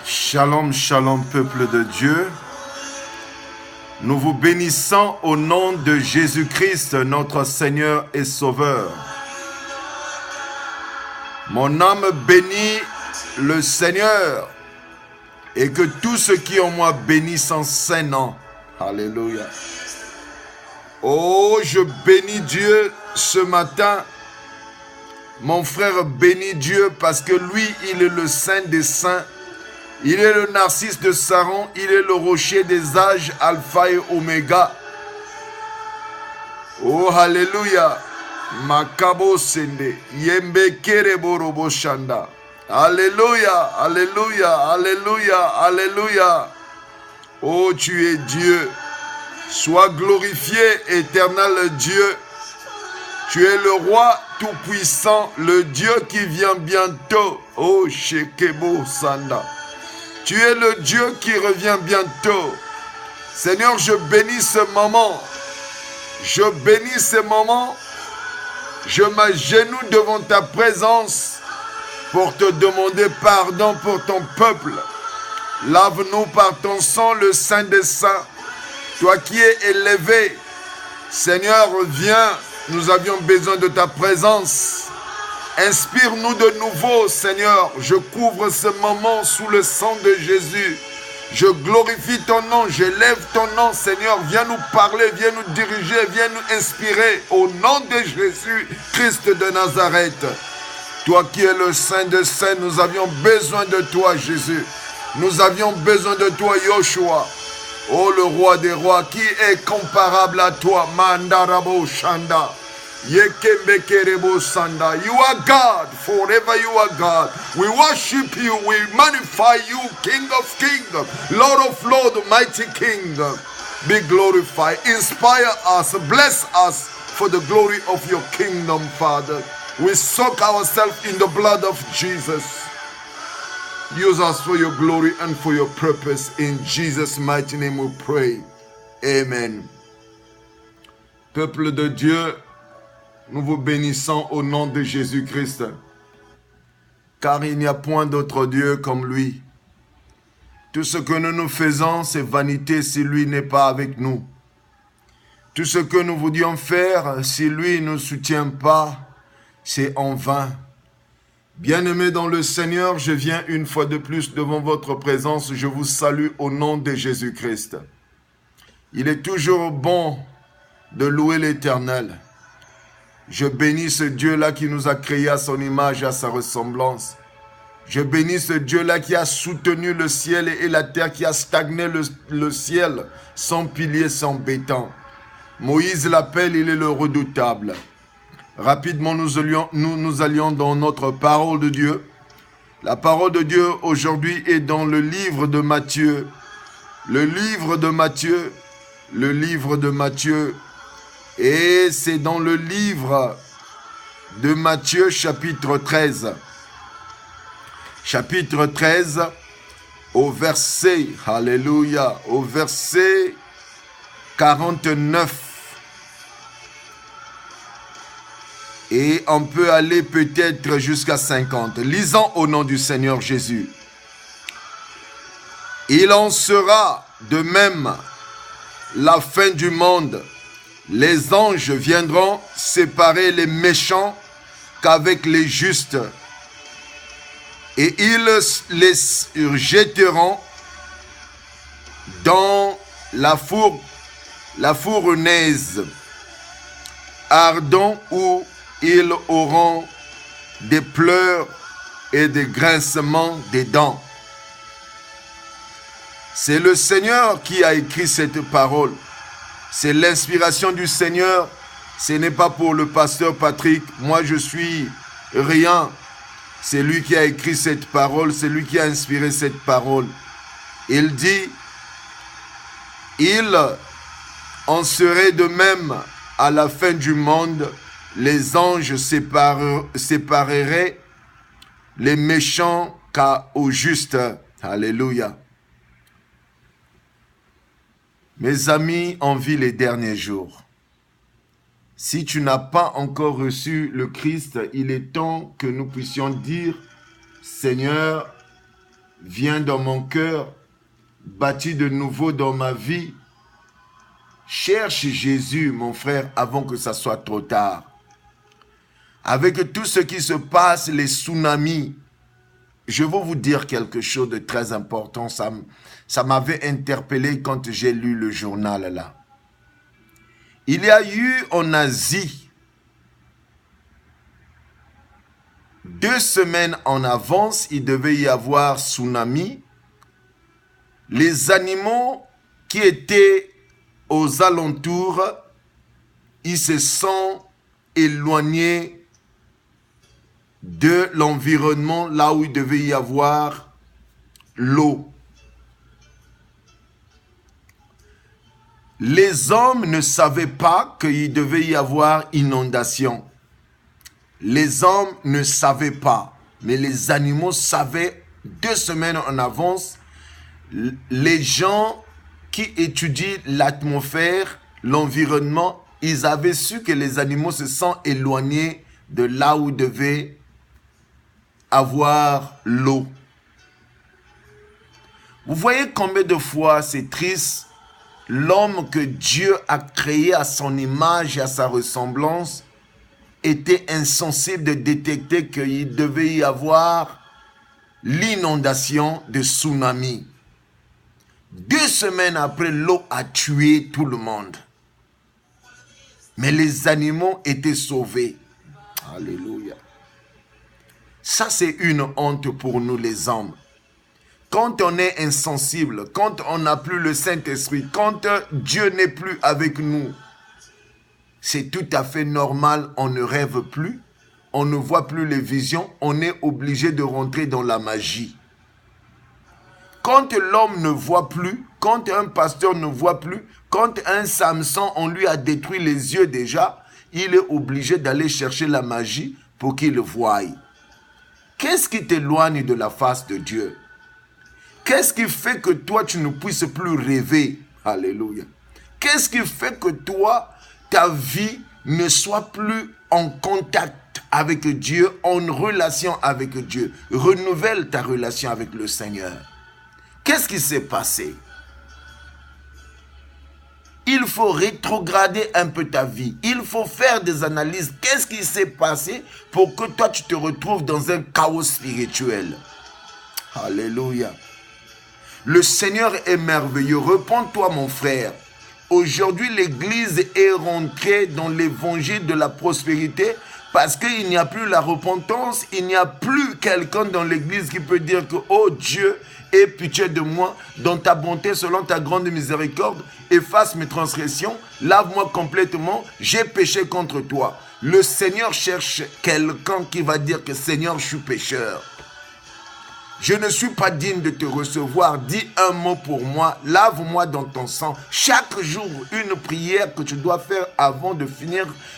Shalom, shalom, peuple de Dieu. Nous vous bénissons au nom de Jésus-Christ, notre Seigneur et Sauveur. Mon âme bénit le Seigneur et que tous ceux qui en moi bénissent son saint nom. Alléluia. Oh, je bénis Dieu ce matin. Mon frère bénit Dieu parce que lui, il est le Saint des Saints. Il est le Narcisse de Saron, il est le rocher des âges, Alpha et Oméga. Oh, Alléluia. Makabo Sende, Yembe Kerebo Robo Shanda. Alléluia, Alléluia, Alléluia, Alléluia. Oh, tu es Dieu. Sois glorifié, éternel Dieu. Tu es le roi tout-puissant, le Dieu qui vient bientôt. Oh, Shekebo Sanda. Tu es le Dieu qui revient bientôt. Seigneur, je bénis ce moment. Je bénis ce moment. Je m'agenouille devant ta présence pour te demander pardon pour ton peuple. Lave-nous par ton sang, le Saint des Saints. Toi qui es élevé. Seigneur, viens. Nous avions besoin de ta présence. Inspire-nous de nouveau, Seigneur. Je couvre ce moment sous le sang de Jésus. Je glorifie ton nom, j'élève ton nom, Seigneur. Viens nous parler, viens nous diriger, viens nous inspirer. Au nom de Jésus, Christ de Nazareth. Toi qui es le Saint des Saints, nous avions besoin de toi, Jésus. Nous avions besoin de toi, Yoshua. Oh, le roi des rois, qui est comparable à toi, Mandarabo Shanda. You are God, forever you are God. We worship you, we magnify you, King of Kings, Lord of Lords, mighty King. Be glorified, inspire us, bless us for the glory of your kingdom, Father. We soak ourselves in the blood of Jesus. Use us for your glory and for your purpose. In Jesus' mighty name we pray. Amen. Peuple de Dieu, nous vous bénissons au nom de Jésus-Christ, car il n'y a point d'autre Dieu comme lui. Tout ce que nous faisons, c'est vanité si lui n'est pas avec nous. Tout ce que nous voulions faire, si lui ne nous soutient pas, c'est en vain. Bien-aimés dans le Seigneur, je viens une fois de plus devant votre présence. Je vous salue au nom de Jésus-Christ. Il est toujours bon de louer l'Éternel. Je bénis ce Dieu-là qui nous a créés à son image et à sa ressemblance. Je bénis ce Dieu-là qui a soutenu le ciel et la terre, qui a stagné le ciel sans pilier, sans béton. Moïse l'appelle, il est le redoutable. Rapidement, nous allions dans notre parole de Dieu. La parole de Dieu aujourd'hui est dans le livre de Matthieu. Le livre de Matthieu. Le livre de Matthieu. Et c'est dans le livre de Matthieu, chapitre 13. Chapitre 13, au verset, alléluia, au verset 49. Et on peut aller peut-être jusqu'à 50. Lisons au nom du Seigneur Jésus. Il en sera de même la fin du monde. Les anges viendront séparer les méchants qu'avec les justes. Et ils les jetteront dans la fournaise ardente où ils auront des pleurs et des grincements des dents. C'est le Seigneur qui a écrit cette parole. C'est l'inspiration du Seigneur. Ce n'est pas pour le pasteur Patrick. Moi, je suis rien. C'est lui qui a écrit cette parole. C'est lui qui a inspiré cette parole. Il dit, il en serait de même à la fin du monde. les anges sépareraient les méchants aux justes. Alléluia. Mes amis, on vit les derniers jours. Si tu n'as pas encore reçu le Christ, il est temps que nous puissions dire, Seigneur, viens dans mon cœur, bâtis de nouveau dans ma vie. Cherche Jésus, mon frère, avant que ça soit trop tard. Avec tout ce qui se passe, les tsunamis, je veux vous dire quelque chose de très important. Ça m'avait interpellé quand j'ai lu le journal là. Il y a eu en Asie, 2 semaines en avance, il devait y avoir tsunami. Les animaux qui étaient aux alentours, ils se sont éloignés de l'environnement là où il devait y avoir l'eau. Les hommes ne savaient pas qu'il devait y avoir inondation. Les hommes ne savaient pas, mais les animaux savaient 2 semaines en avance. Les gens qui étudient l'atmosphère, l'environnement, ils avaient su que les animaux se sont éloignés de là où devait avoir l'eau. Vous voyez combien de fois c'est triste. L'homme que Dieu a créé à son image et à sa ressemblance était insensible de détecter qu'il devait y avoir l'inondation de tsunami. 2 semaines après, l'eau a tué tout le monde. Mais les animaux étaient sauvés. Alléluia. Ça, c'est une honte pour nous les hommes. Quand on est insensible, quand on n'a plus le Saint-Esprit, quand Dieu n'est plus avec nous, c'est tout à fait normal, on ne rêve plus, on ne voit plus les visions, on est obligé de rentrer dans la magie. Quand l'homme ne voit plus, quand un pasteur ne voit plus, quand un Samson, on lui a détruit les yeux déjà, il est obligé d'aller chercher la magie pour qu'il le voie. Qu'est-ce qui t'éloigne de la face de Dieu? Qu'est-ce qui fait que toi, tu ne puisses plus rêver? Alléluia. Qu'est-ce qui fait que toi, ta vie ne soit plus en contact avec Dieu, en relation avec Dieu? Renouvelle ta relation avec le Seigneur. Qu'est-ce qui s'est passé? Il faut rétrograder un peu ta vie. Il faut faire des analyses. Qu'est-ce qui s'est passé pour que toi, tu te retrouves dans un chaos spirituel? Alléluia. Le Seigneur est merveilleux. Repends-toi, mon frère. Aujourd'hui, l'Église est rentrée dans l'évangile de la prospérité parce qu'il n'y a plus la repentance. Il n'y a plus quelqu'un dans l'Église qui peut dire que « Oh Dieu, aie pitié de moi, dans ta bonté, selon ta grande miséricorde, efface mes transgressions, lave-moi complètement, j'ai péché contre toi. » Le Seigneur cherche quelqu'un qui va dire que « Seigneur, je suis pécheur. Je ne suis pas digne de te recevoir. Dis un mot pour moi. Lave-moi dans ton sang. » Chaque jour, une prière que tu dois faire avant de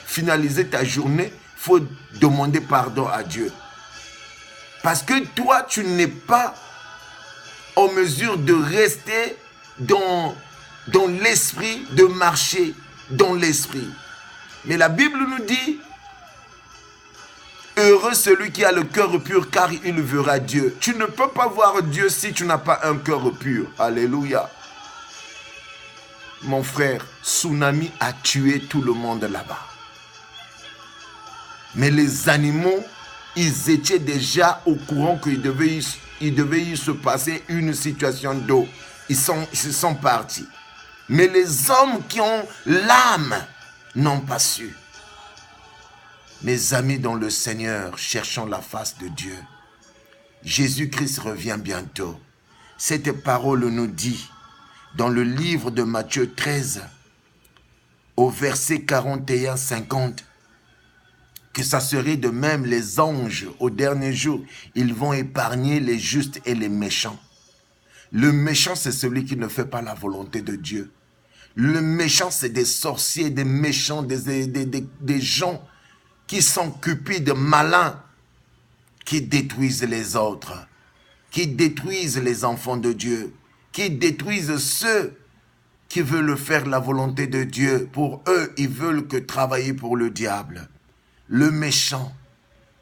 finaliser ta journée. Il faut demander pardon à Dieu. Parce que toi, tu n'es pas en mesure de rester dans l'esprit, de marcher dans l'esprit. Mais la Bible nous dit, heureux celui qui a le cœur pur, car il verra Dieu. Tu ne peux pas voir Dieu si tu n'as pas un cœur pur. Alléluia. Mon frère, tsunami a tué tout le monde là-bas. Mais les animaux, ils étaient déjà au courant qu'il devait y se passer une situation d'eau. Ils se sont partis. Mais les hommes qui ont l'âme n'ont pas su. Mes amis dans le Seigneur, cherchons la face de Dieu. Jésus-Christ revient bientôt. Cette parole nous dit, dans le livre de Matthieu 13, au verset 41-50, que ça serait de même les anges au dernier jour. Ils vont épargner les justes et les méchants. Le méchant, c'est celui qui ne fait pas la volonté de Dieu. Le méchant, c'est des sorciers, des méchants, des gens qui sont cupides, malins, qui détruisent les autres, qui détruisent les enfants de Dieu, qui détruisent ceux qui veulent faire la volonté de Dieu. Pour eux, ils veulent que travailler pour le diable. Le méchant.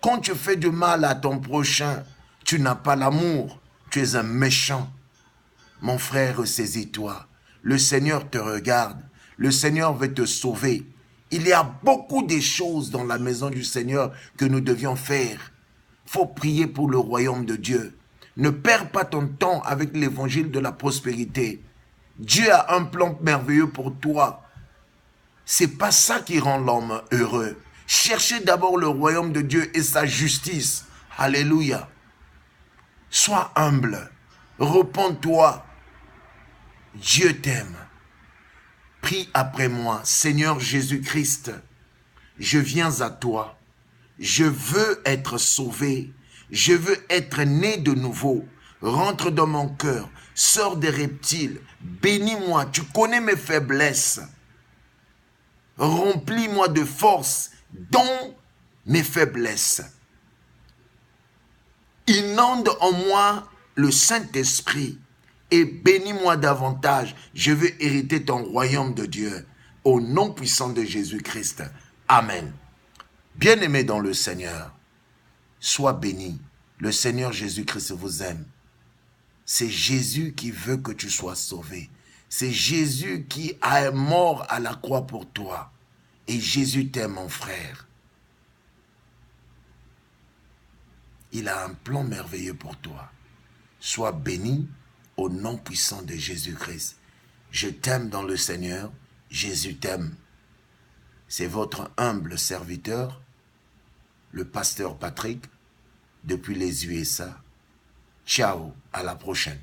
Quand tu fais du mal à ton prochain, tu n'as pas l'amour. Tu es un méchant. Mon frère, saisis-toi. Le Seigneur te regarde. Le Seigneur veut te sauver. Il y a beaucoup de choses dans la maison du Seigneur que nous devions faire. Il faut prier pour le royaume de Dieu. Ne perds pas ton temps avec l'évangile de la prospérité. Dieu a un plan merveilleux pour toi. C'est pas ça qui rend l'homme heureux. Cherchez d'abord le royaume de Dieu et sa justice. Alléluia. Sois humble. Repends-toi. Dieu t'aime. Prie après moi. Seigneur Jésus-Christ, je viens à toi. Je veux être sauvé. Je veux être né de nouveau. Rentre dans mon cœur. Sors des reptiles. Bénis-moi. Tu connais mes faiblesses. Remplis-moi de force dans mes faiblesses. Inonde en moi le Saint-Esprit et bénis-moi davantage. Je veux hériter ton royaume de Dieu. Au nom puissant de Jésus-Christ. Amen. Bien-aimé dans le Seigneur, sois béni. Le Seigneur Jésus-Christ vous aime. C'est Jésus qui veut que tu sois sauvé. C'est Jésus qui est mort à la croix pour toi. Et Jésus t'aime, mon frère. Il a un plan merveilleux pour toi. Sois béni au nom puissant de Jésus-Christ. Je t'aime dans le Seigneur. Jésus t'aime. C'est votre humble serviteur, le pasteur Patrick, depuis les USA. Ciao, à la prochaine.